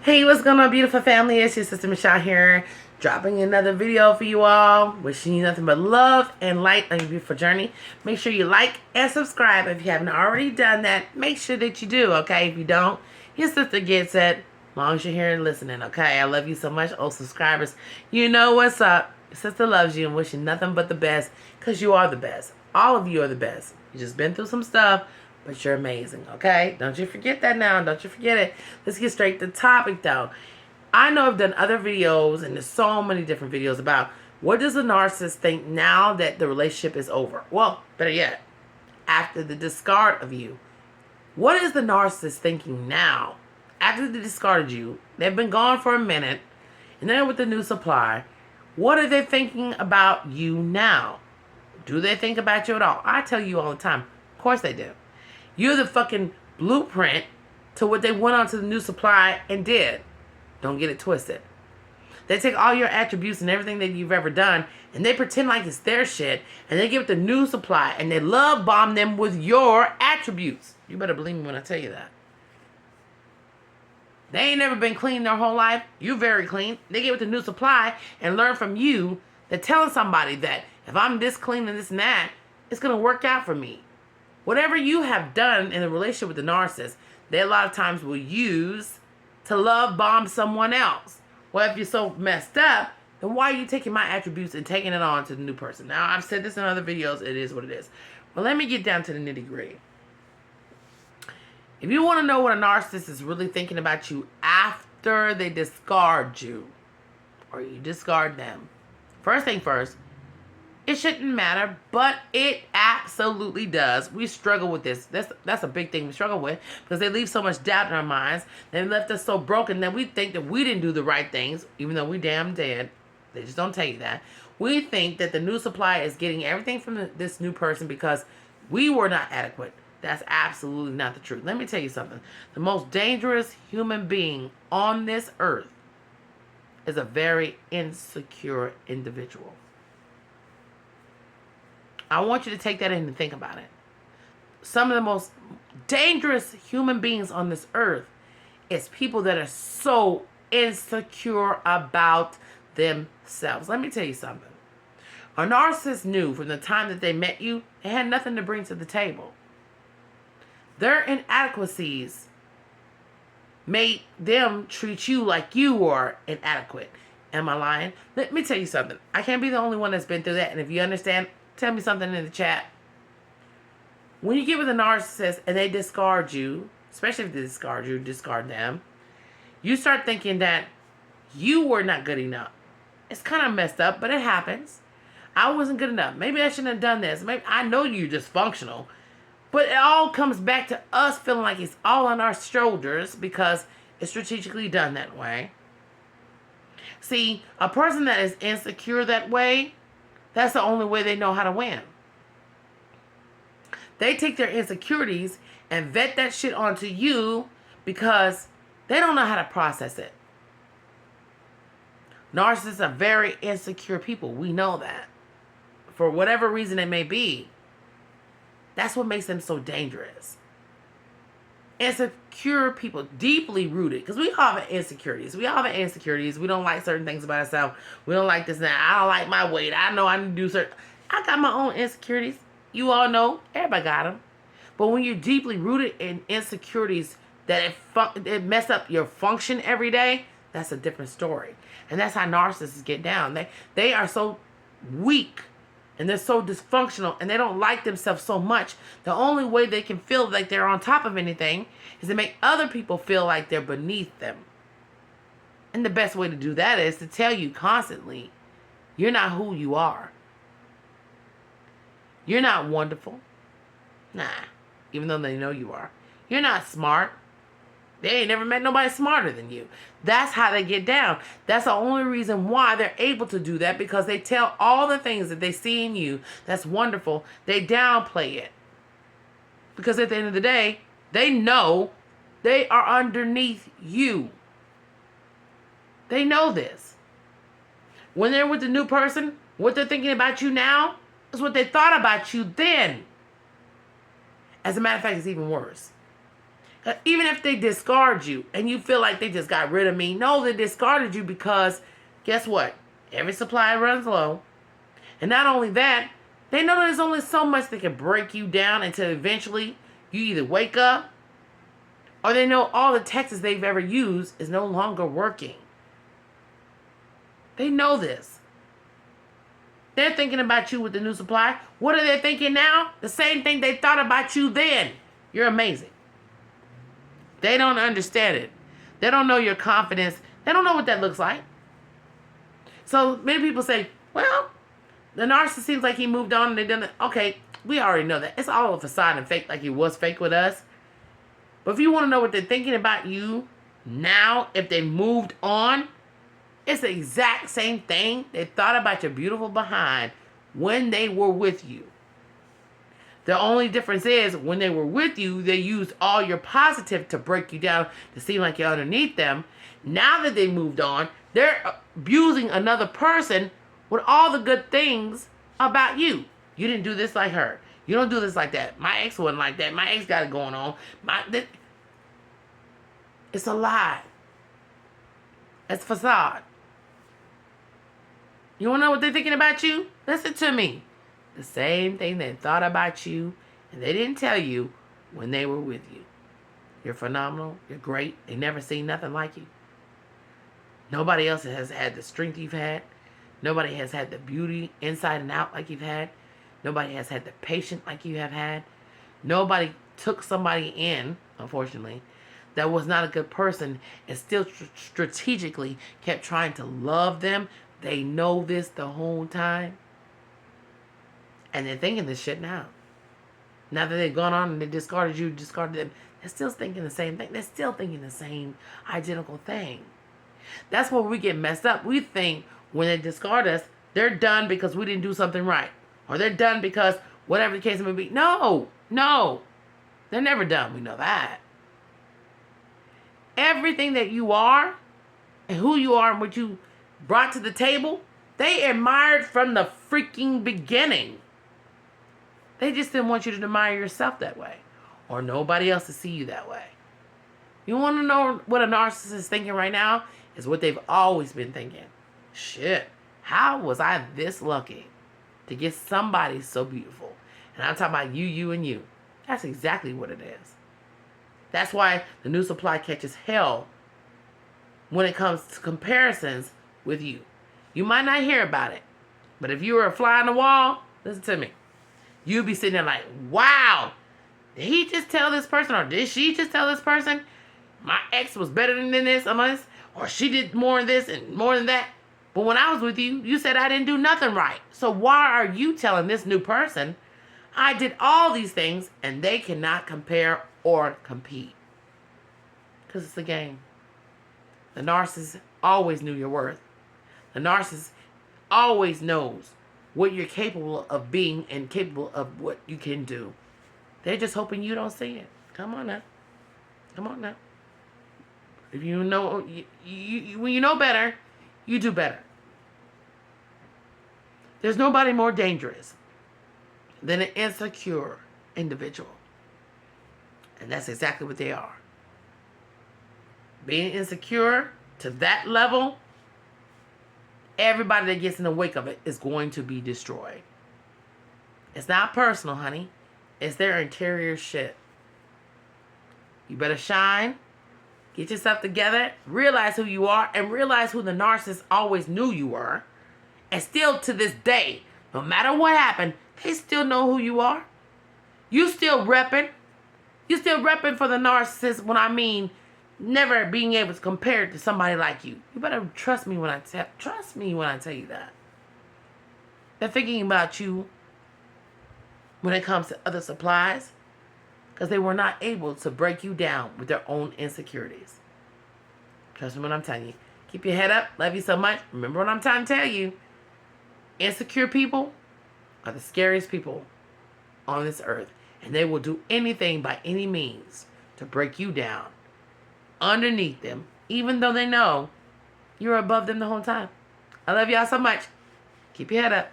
Hey, what's going on, beautiful family? It's your sister Michelle here, dropping another video for you all. Wishing you nothing but love and light on your beautiful journey. Make sure you like and subscribe if you haven't already done that. Make sure that you do, okay? If you don't, your sister gets it. As long as you're here and listening, okay? I love you so much, old subscribers. You know what's up. Your sister loves you and wishing nothing but the best, because you are the best. All of you are the best. You just been through some stuff, but you're amazing, okay? Don't you forget that now. Don't you forget it. Let's get straight to the topic, though. I know I've done other videos, and there's so many different videos about what does a narcissist think now that the relationship is over? Well, better yet, after the discard of you. What is the narcissist thinking now? After they discarded you, they've been gone for a minute, and then with the new supply, what are they thinking about you now? Do they think about you at all? I tell you all the time, of course they do. You're the fucking blueprint to what they went on to the new supply and did. Don't get it twisted. They take all your attributes and everything that you've ever done, and they pretend like it's their shit, and they give it the new supply, and they love bomb them with your attributes. You better believe me when I tell you that. They ain't never been clean their whole life. You very clean. They give it the new supply and learn from you that telling somebody that if I'm this clean and this and that, it's going to work out for me. Whatever you have done in a relationship with the narcissist, they a lot of times will use to love bomb someone else. Well, if you're so messed up, then why are you taking my attributes and taking it on to the new person? Now, I've said this in other videos. It is what it is. But let me get down to the nitty gritty. If you want to know what a narcissist is really thinking about you after they discard you, or you discard them, first thing first, it shouldn't matter, but it absolutely does. We struggle with this. That's a big thing we struggle with, because they leave so much doubt in our minds. They left us so broken that we think that we didn't do the right things, even though we damn did. They just don't tell you that. We think that the new supply is getting everything from this new person because we were not adequate. That's absolutely not the truth. Let me tell you something. The most dangerous human being on this earth is a very insecure individual. I want you to take that in and think about it. Some of the most dangerous human beings on this earth is people that are so insecure about themselves. Let me tell you something. A narcissist knew from the time that they met you, they had nothing to bring to the table. Their inadequacies made them treat you like you were inadequate. Am I lying? Let me tell you something. I can't be the only one that's been through that. And if you understand, tell me something in the chat. When you get with a narcissist and they discard you, especially if they discard you, discard them, you start thinking that you were not good enough. It's kind of messed up, but it happens. I wasn't good enough. Maybe I shouldn't have done this. Maybe I know you're dysfunctional. But it all comes back to us feeling like it's all on our shoulders because it's strategically done that way. See, a person that is insecure that way, that's the only way they know how to win. They take their insecurities and vet that shit onto you because they don't know how to process it. Narcissists are very insecure people. We know that. For whatever reason it may be. That's what makes them so dangerous. Insecure people, deeply rooted, because we all have insecurities. We all have insecurities. We don't like certain things about ourselves. We don't like this and that. I don't like my weight. I know I need to do certain. I got my own insecurities. You all know. Everybody got them. But when you're deeply rooted in insecurities that it mess up your function every day, that's a different story. And that's how narcissists get down. They are so weak. And they're so dysfunctional, and they don't like themselves so much. The only way they can feel like they're on top of anything is to make other people feel like they're beneath them. And the best way to do that is to tell you constantly, you're not who you are. You're not wonderful. Nah, even though they know you are. You're not smart. They ain't never met nobody smarter than you. That's how they get down. That's the only reason why they're able to do that, because they tell all the things that they see in you that's wonderful. They downplay it. Because at the end of the day, they know they are underneath you. They know this. When they're with the new person, what they're thinking about you now is what they thought about you then. As a matter of fact, it's even worse. Even if they discard you and you feel like they just got rid of me, no, they discarded you because guess what? Every supply runs low. And not only that, they know there's only so much that can break you down until eventually you either wake up or they know all the texts they've ever used is no longer working. They know this. They're thinking about you with the new supply. What are they thinking now? The same thing they thought about you then. You're amazing. They don't understand it. They don't know your confidence. They don't know what that looks like. So many people say, well, the narcissist seems like he moved on and they done it. Okay, we already know that. It's all a facade and fake like he was fake with us. But if you want to know what they're thinking about you now, if they moved on, it's the exact same thing they thought about your beautiful behind when they were with you. The only difference is when they were with you, they used all your positive to break you down to seem like you're underneath them. Now that they moved on, they're abusing another person with all the good things about you. You didn't do this like her. You don't do this like that. My ex wasn't like that. My ex got it going on. It's a lie. It's a facade. You want to know what they're thinking about you? Listen to me. The same thing they thought about you and they didn't tell you when they were with you. You're phenomenal. You're great. They never seen nothing like you. Nobody else has had the strength you've had. Nobody has had the beauty inside and out like you've had. Nobody has had the patience like you have had. Nobody took somebody in, unfortunately, that was not a good person and still strategically kept trying to love them. They know this the whole time. And they're thinking this shit now. Now that they've gone on and they discarded you, discarded them, they're still thinking the same thing. They're still thinking the same identical thing. That's where we get messed up. We think when they discard us, they're done because we didn't do something right. Or they're done because whatever the case may be. No. They're never done. We know that. Everything that you are and who you are and what you brought to the table, they admired from the freaking beginning. They just didn't want you to admire yourself that way or nobody else to see you that way. You want to know what a narcissist is thinking right now? Is what they've always been thinking. Shit, how was I this lucky to get somebody so beautiful? And I'm talking about you, and you. That's exactly what it is. That's why the new supply catches hell when it comes to comparisons with you. You might not hear about it, but if you were a fly on the wall, listen to me. You'd be sitting there like, wow, did he just tell this person or did she just tell this person my ex was better than this or she did more of this and more than that? But when I was with you, you said I didn't do nothing right. So why are you telling this new person I did all these things and they cannot compare or compete? Because it's a game. The narcissist always knew your worth. The narcissist always knows what you're capable of being and capable of what you can do. They're just hoping you don't see it. Come on now. Come on now. If you know, when you know better, you do better. There's nobody more dangerous than an insecure individual. And that's exactly what they are. Being insecure to that level, everybody that gets in the wake of it is going to be destroyed. It's not personal, honey. It's their interior shit. You better shine. Get yourself together. Realize who you are. And realize who the narcissist always knew you were. And still to this day, no matter what happened, they still know who you are. You still repping. You still repping for the narcissist when I mean never being able to compare it to somebody like you. You better trust me when I tell you that. They're thinking about you when it comes to other supplies because they were not able to break you down with their own insecurities. Trust me when I'm telling you. Keep your head up. Love you so much. Remember what I'm trying to tell you. Insecure people are the scariest people on this earth. And they will do anything by any means to break you down underneath them, even though they know you're above them the whole time. I love y'all so much. Keep your head up.